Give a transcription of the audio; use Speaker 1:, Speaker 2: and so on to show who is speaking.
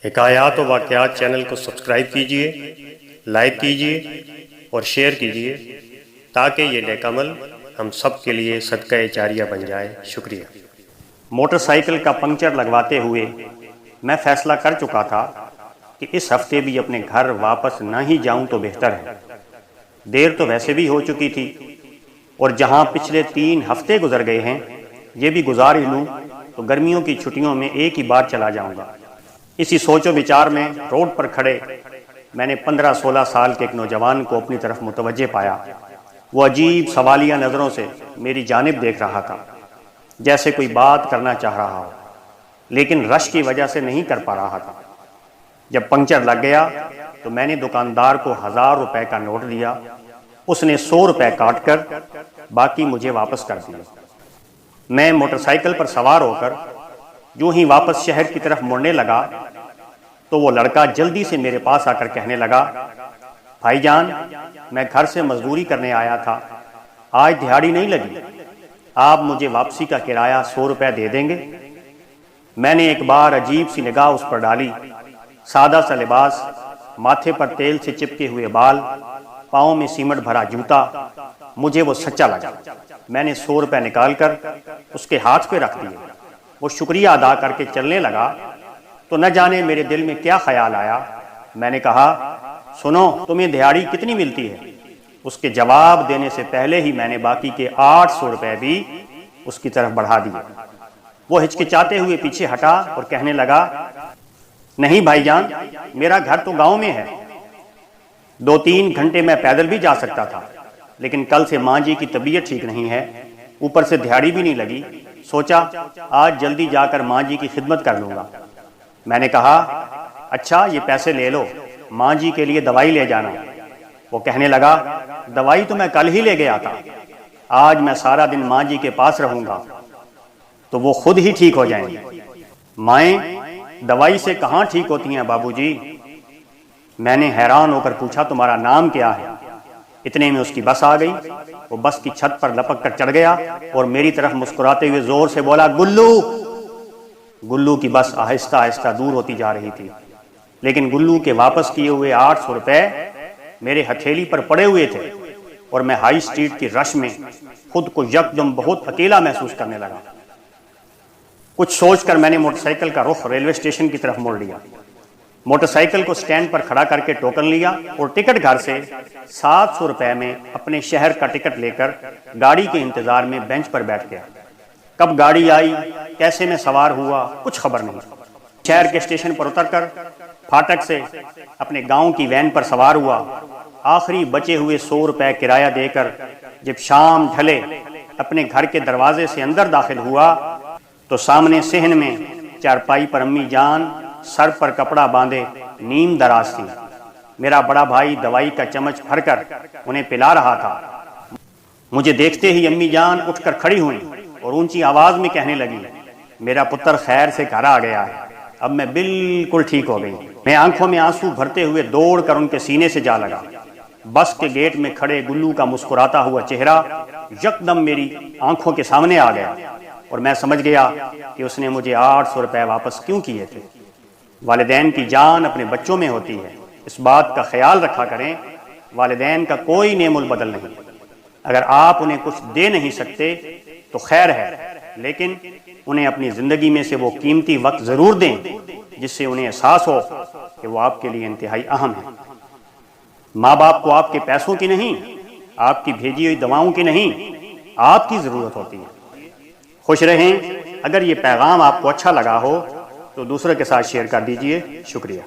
Speaker 1: حکایات و واقعات چینل کو سبسکرائب کیجیے، لائک کیجیے اور شیئر کیجیے تاکہ یہ نیک عمل ہم سب کے لیے صدقہ جاریہ بن جائے۔ شکریہ۔
Speaker 2: موٹر سائیکل کا پنکچر لگواتے ہوئے میں فیصلہ کر چکا تھا کہ اس ہفتے بھی اپنے گھر واپس نہ ہی جاؤں تو بہتر ہے۔ دیر تو ویسے بھی ہو چکی تھی اور جہاں پچھلے 3 ہفتے گزر گئے ہیں یہ بھی گزار ہی لوں تو گرمیوں کی چھٹیوں میں ایک ہی بار چلا جاؤں گا۔ اسی سوچ و وچار میں روڈ پر کھڑے میں نے 15-16 سال کے ایک نوجوان کو اپنی طرف متوجہ پایا۔ وہ عجیب سوالیہ نظروں سے میری جانب دیکھ رہا تھا، جیسے کوئی بات کرنا چاہ رہا ہو لیکن رش کی وجہ سے نہیں کر پا رہا تھا۔ جب پنکچر لگ گیا تو میں نے دکاندار کو 1000 روپے کا نوٹ دیا۔ اس نے 100 روپے کاٹ کر باقی مجھے واپس کر دیا۔ میں موٹر سائیکل پر سوار ہو کر جو ہی واپس شہر کی طرف مڑنے لگا تو وہ لڑکا جلدی سے میرے پاس آ کر کہنے لگا، بھائی جان، میں گھر سے مزدوری کرنے آیا تھا، آج دہاڑی نہیں لگی، آپ مجھے واپسی کا کرایہ 100 روپے دے دیں گے؟ میں نے ایک بار عجیب سی نگاہ اس پر ڈالی۔ سادہ سا لباس، ماتھے پر تیل سے چپکے ہوئے بال، پاؤں میں سیمنٹ بھرا جوتا، مجھے وہ سچا لگا۔ میں نے 100 روپے نکال کر اس کے ہاتھ پہ رکھ دیے۔ وہ شکریہ ادا کر کے چلنے لگا تو نہ جانے میرے دل میں کیا خیال آیا۔ میں نے کہا، سنو، تمہیں دہاڑی کتنی ملتی ہے؟ اس کے جواب دینے سے پہلے ہی میں نے باقی کے 800 روپے بھی اس کی طرف بڑھا دیے۔ وہ ہچکچاتے ہوئے پیچھے ہٹا اور کہنے لگا، نہیں بھائی جان، میرا گھر تو گاؤں میں ہے، 2-3 گھنٹے میں پیدل بھی جا سکتا تھا، لیکن کل سے ماں جی کی طبیعت ٹھیک نہیں ہے، اوپر سے دہاڑی بھی نہیں لگی، سوچا آج جلدی جا کر ماں جی کی خدمت کر لوں گا۔ میں نے کہا، اچھا یہ پیسے لے لو، ماں جی کے لیے دوائی لے جانا۔ وہ کہنے لگا، دوائی تو میں کل ہی لے گیا تھا، آج میں سارا دن ماں جی کے پاس رہوں گا تو وہ خود ہی ٹھیک ہو جائیں گے۔ مائیں دوائی سے کہاں ٹھیک ہوتی ہیں بابو جی؟ میں نے حیران ہو کر پوچھا، تمہارا نام کیا ہے؟ اتنے میں اس کی بس آ گئی۔ وہ بس کی چھت پر لپک کر چڑھ گیا اور میری طرف مسکراتے ہوئے زور سے بولا، گلو۔ گلو کی بس آہستہ آہستہ دور ہوتی جا رہی تھی، لیکن گلو کے واپس کیے ہوئے 800 روپے میرے ہتھیلی پر پڑے ہوئے تھے اور میں ہائی اسٹریٹ کی رش میں خود کو یکدم بہت اکیلا محسوس کرنے لگا۔ کچھ سوچ کر میں نے موٹر سائیکل کا رخ ریلوے اسٹیشن کی طرف موڑ لیا۔ موٹر سائیکل کو سٹینڈ پر کھڑا کر کے ٹوکن لیا اور ٹکٹ گھر سے 700 روپے میں اپنے شہر کا ٹکٹ لے کر گاڑی کے انتظار میں بینچ پر بیٹھ گیا۔ کب گاڑی آئی، کیسے میں سوار ہوا، کچھ خبر نہیں۔ شہر کے اسٹیشن پر اتر کر پھاٹک سے اپنے گاؤں کی وین پر سوار ہوا۔ آخری بچے ہوئے 100 روپے کرایہ دے کر جب شام ڈھلے اپنے گھر کے دروازے سے اندر داخل ہوا تو سامنے صحن میں چارپائی پر امی جان سر پر کپڑا باندھے نیم دراز تھی۔ میرا بڑا بھائی دوائی کا چمچ بھر کر انہیں پلا رہا تھا۔ مجھے دیکھتے ہی امی جان اٹھ کر کھڑی ہوئیں اور اونچی آواز میں کہنے لگی، میرا پتر خیر سے گھر آ گیا ہے، اب میں بالکل ٹھیک ہو گئی۔ میں آنکھوں میں آنسو بھرتے ہوئے دوڑ کر ان کے سینے سے جا لگا۔ بس کے گیٹ میں کھڑے گلو کا مسکراتا ہوا چہرہ یکدم میری آنکھوں کے سامنے آ گیا اور میں سمجھ گیا کہ اس نے مجھے 800 روپے واپس کیوں کیے تھے۔ والدین کی جان اپنے بچوں میں ہوتی ہے، اس بات کا خیال رکھا کریں، والدین کا کوئی نعم البدل نہیں۔ اگر آپ انہیں کچھ دے نہیں سکتے تو خیر ہے، لیکن انہیں اپنی زندگی میں سے وہ قیمتی وقت ضرور دیں جس سے انہیں احساس ہو کہ وہ آپ کے لیے انتہائی اہم ہے۔ ماں باپ کو آپ کے پیسوں کی نہیں، آپ کی بھیجی ہوئی دواؤں کی نہیں، آپ کی ضرورت ہوتی ہے۔ خوش رہیں۔ اگر یہ پیغام آپ کو اچھا لگا ہو تو دوسرے کے ساتھ شیئر کر دیجئے۔ شکریہ۔